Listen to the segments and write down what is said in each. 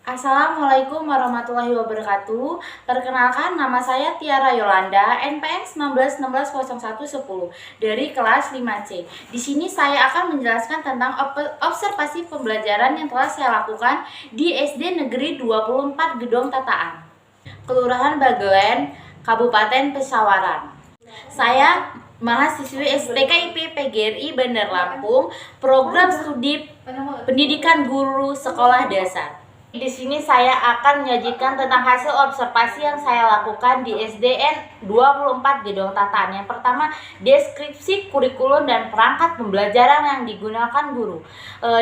Assalamualaikum warahmatullahi wabarakatuh. Perkenalkan, nama saya Tiara Yolanda, NPM 19160110 dari kelas 5C. Di sini saya akan menjelaskan tentang observasi pembelajaran yang telah saya lakukan di SD Negeri 24 Gedong Tataan, Kelurahan Bagelen, Kabupaten Pesawaran. Saya mahasiswi STKIP PGRI Bandar Lampung, program studi pendidikan guru sekolah dasar. Di sini saya akan menyajikan tentang hasil observasi yang saya lakukan di SDN 24 Gedong Tataan. Yang pertama, deskripsi kurikulum dan perangkat pembelajaran yang digunakan guru.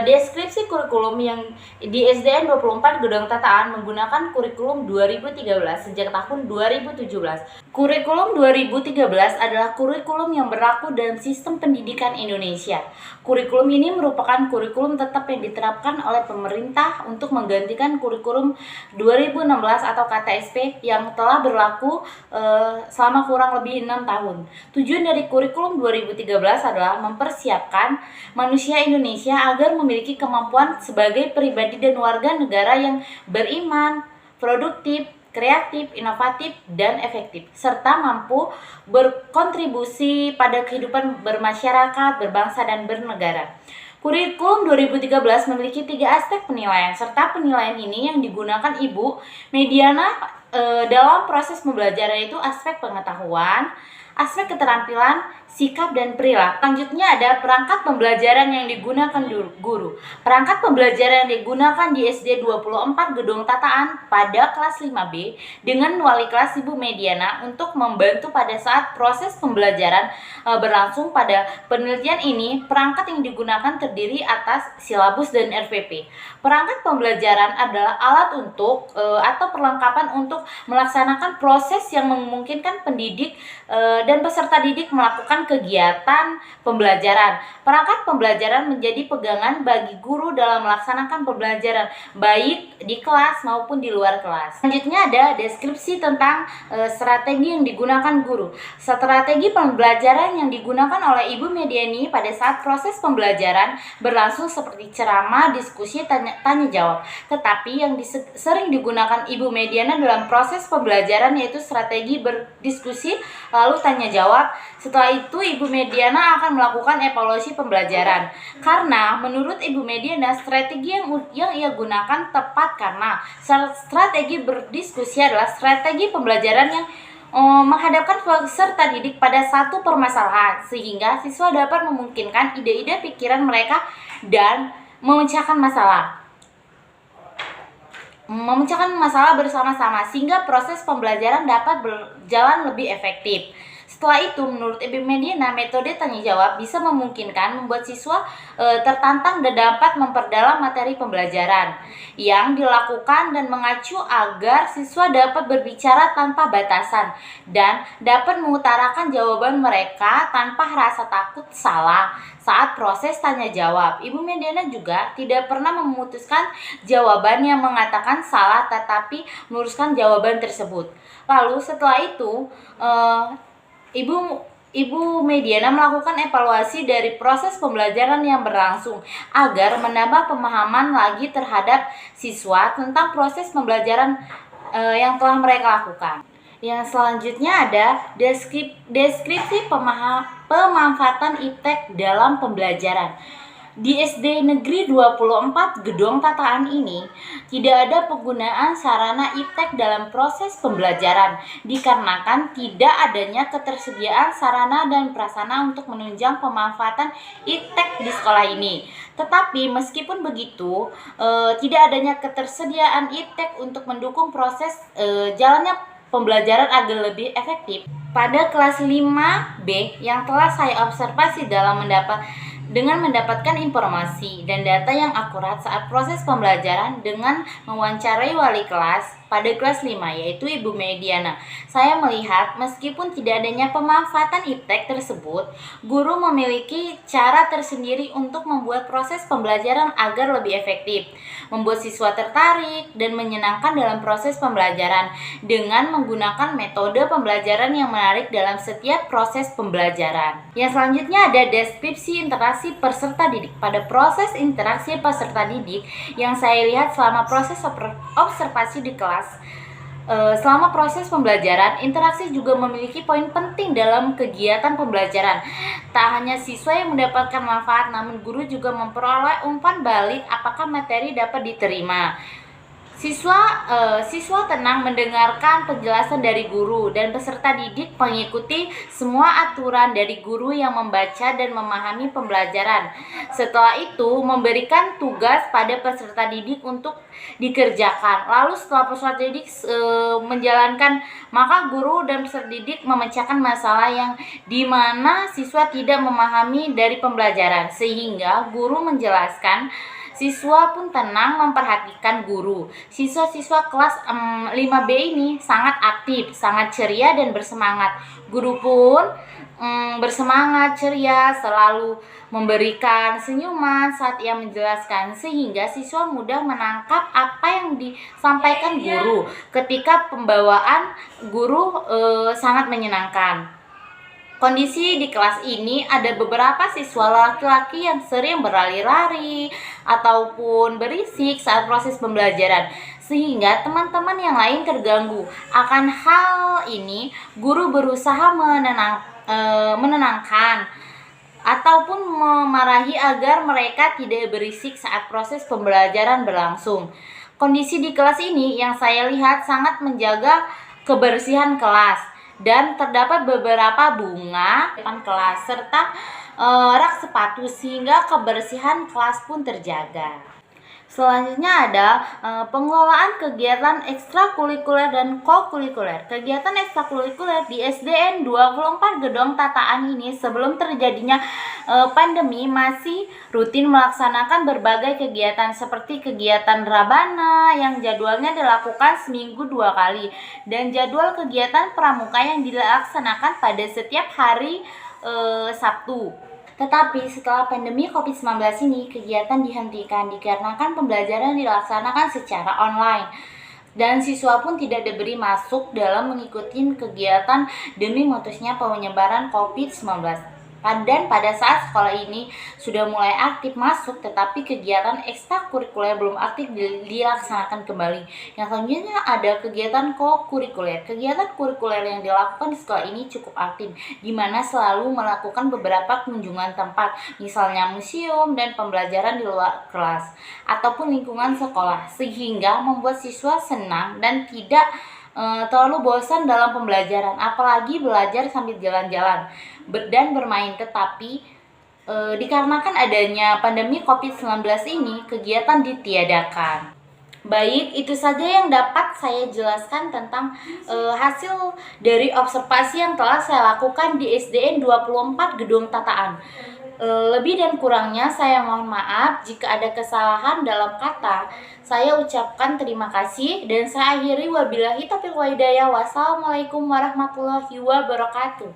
Deskripsi kurikulum yang di SDN 24 Gedong Tataan menggunakan kurikulum 2013 sejak tahun 2017. Kurikulum 2013 adalah kurikulum yang berlaku dalam sistem pendidikan Indonesia. Kurikulum ini merupakan kurikulum tetap yang diterapkan oleh pemerintah untuk menggantikan kurikulum 2016 atau KTSP yang telah berlaku selama kurang lebih 6 tahun. Tujuan dari kurikulum 2013 adalah mempersiapkan manusia Indonesia agar memiliki kemampuan sebagai pribadi dan warga negara yang beriman, produktif, kreatif, inovatif, dan efektif, serta mampu berkontribusi pada kehidupan bermasyarakat, berbangsa, dan bernegara. Kurikulum 2013 memiliki 3 aspek penilaian, serta penilaian ini yang digunakan Ibu Mediana dalam proses pembelajaran, yaitu aspek pengetahuan, aspek keterampilan, sikap, dan perilaku. Selanjutnya ada perangkat pembelajaran yang digunakan guru. Perangkat pembelajaran yang digunakan di SD 24 Gedong Tataan pada kelas 5B dengan wali kelas Ibu Mediana untuk membantu pada saat proses pembelajaran berlangsung. Pada penelitian ini, perangkat yang digunakan terdiri atas silabus dan RPP. Perangkat pembelajaran adalah alat untuk atau perlengkapan untuk melaksanakan proses yang memungkinkan pendidik dan peserta didik melakukan kegiatan pembelajaran. Perangkat pembelajaran menjadi pegangan bagi guru dalam melaksanakan pembelajaran baik di kelas maupun di luar kelas. Selanjutnya ada deskripsi tentang strategi yang digunakan guru. Strategi pembelajaran yang digunakan oleh Ibu Mediani pada saat proses pembelajaran berlangsung seperti ceramah, diskusi, tanya jawab. Tetapi yang sering digunakan Ibu Mediana dalam proses pembelajaran yaitu strategi berdiskusi lalu tanya jawab. Setelah itu Ibu Mediana akan melakukan evaluasi pembelajaran. Karena menurut Ibu Mediana strategi yang ia gunakan tepat karena strategi berdiskusi adalah strategi pembelajaran yang menghadapkan peserta didik pada satu permasalahan sehingga siswa dapat memungkinkan ide-ide pikiran mereka dan memecahkan masalah bersama-sama sehingga proses pembelajaran dapat berjalan lebih efektif. Setelah itu, menurut Ibu Mediana, metode tanya jawab bisa memungkinkan membuat siswa tertantang dan dapat memperdalam materi pembelajaran yang dilakukan dan mengacu agar siswa dapat berbicara tanpa batasan dan dapat mengutarakan jawaban mereka tanpa rasa takut salah saat proses tanya jawab. Ibu Mediana juga tidak pernah memutuskan jawaban yang mengatakan salah tetapi meluruskan jawaban tersebut. Lalu setelah itu Ibu Mediana melakukan evaluasi dari proses pembelajaran yang berlangsung agar menambah pemahaman lagi terhadap siswa tentang proses pembelajaran yang telah mereka lakukan. Yang selanjutnya ada deskripsi pemanfaatan iptek dalam pembelajaran. Di SD Negeri 24 Gedong Tataan ini tidak ada penggunaan sarana iptek dalam proses pembelajaran dikarenakan tidak adanya ketersediaan sarana dan prasarana untuk menunjang pemanfaatan iptek di sekolah ini. Tetapi meskipun begitu, tidak adanya ketersediaan iptek untuk mendukung proses jalannya pembelajaran agar lebih efektif. Pada kelas 5B yang telah saya observasi dengan mendapatkan informasi dan data yang akurat saat proses pembelajaran dengan mewawancarai wali kelas, pada kelas 5, yaitu Ibu Mediana. Saya melihat meskipun tidak adanya pemanfaatan iptek tersebut, guru memiliki cara tersendiri untuk membuat proses pembelajaran agar lebih efektif, membuat siswa tertarik dan menyenangkan dalam proses pembelajaran dengan menggunakan metode pembelajaran yang menarik dalam setiap proses pembelajaran. Yang selanjutnya ada deskripsi interaksi peserta didik. Pada proses interaksi peserta didik yang saya lihat selama proses observasi di kelas, selama proses pembelajaran, interaksi juga memiliki poin penting dalam kegiatan pembelajaran. Tak hanya siswa yang mendapatkan manfaat, namun guru juga memperoleh umpan balik apakah materi dapat diterima. Siswa tenang mendengarkan penjelasan dari guru, dan peserta didik mengikuti semua aturan dari guru yang membaca dan memahami pembelajaran. Setelah itu memberikan tugas pada peserta didik untuk dikerjakan. Lalu setelah peserta didik menjalankan, maka guru dan peserta didik memecahkan masalah yang dimana siswa tidak memahami dari pembelajaran, sehingga guru menjelaskan. Siswa pun tenang memperhatikan guru. Siswa-siswa kelas 5B ini sangat aktif, sangat ceria dan bersemangat. Guru pun bersemangat, ceria, selalu memberikan senyuman saat ia menjelaskan, sehingga siswa mudah menangkap apa yang disampaikan guru. Ketika pembawaan guru sangat menyenangkan. Kondisi di kelas ini ada beberapa siswa laki-laki yang sering berlari-lari ataupun berisik saat proses pembelajaran, sehingga teman-teman yang lain terganggu. Akan hal ini, guru berusaha menenangkan ataupun memarahi agar mereka tidak berisik saat proses pembelajaran berlangsung. Kondisi di kelas ini yang saya lihat sangat menjaga kebersihan kelas, dan terdapat beberapa bunga di depan kelas serta rak sepatu sehingga kebersihan kelas pun terjaga. Selanjutnya ada pengelolaan kegiatan ekstrakurikuler dan kokurikuler. Kegiatan ekstrakurikuler di SDN 24 Gedong Tataan ini sebelum terjadinya pandemi masih rutin melaksanakan berbagai kegiatan seperti kegiatan Rabana yang jadwalnya dilakukan seminggu 2 kali, dan jadwal kegiatan pramuka yang dilaksanakan pada setiap hari Sabtu. Tetapi setelah pandemi COVID-19 ini, kegiatan dihentikan dikarenakan pembelajaran dilaksanakan secara online, dan siswa pun tidak diberi masuk dalam mengikuti kegiatan demi memutusnya penyebaran COVID-19. Dan pada saat sekolah ini sudah mulai aktif masuk, tetapi kegiatan ekstrakurikuler belum aktif dilaksanakan kembali. Yang selanjutnya ada kegiatan kokurikuler. Kegiatan kurikuler yang dilakukan di sekolah ini cukup aktif, di mana selalu melakukan beberapa kunjungan tempat, misalnya museum dan pembelajaran di luar kelas ataupun lingkungan sekolah, sehingga membuat siswa senang dan tidak terlalu bosan dalam pembelajaran, apalagi belajar sambil jalan-jalan dan bermain. Tetapi dikarenakan adanya pandemi COVID-19 ini, kegiatan ditiadakan. Baik, itu saja yang dapat saya jelaskan tentang hasil dari observasi yang telah saya lakukan di SDN 24 Gedong Tataan. Lebih dan kurangnya saya mohon maaf jika ada kesalahan dalam kata. Saya ucapkan terima kasih dan saya akhiri wabillahi taufiq wal hidayah. Wassalamualaikum warahmatullahi wabarakatuh.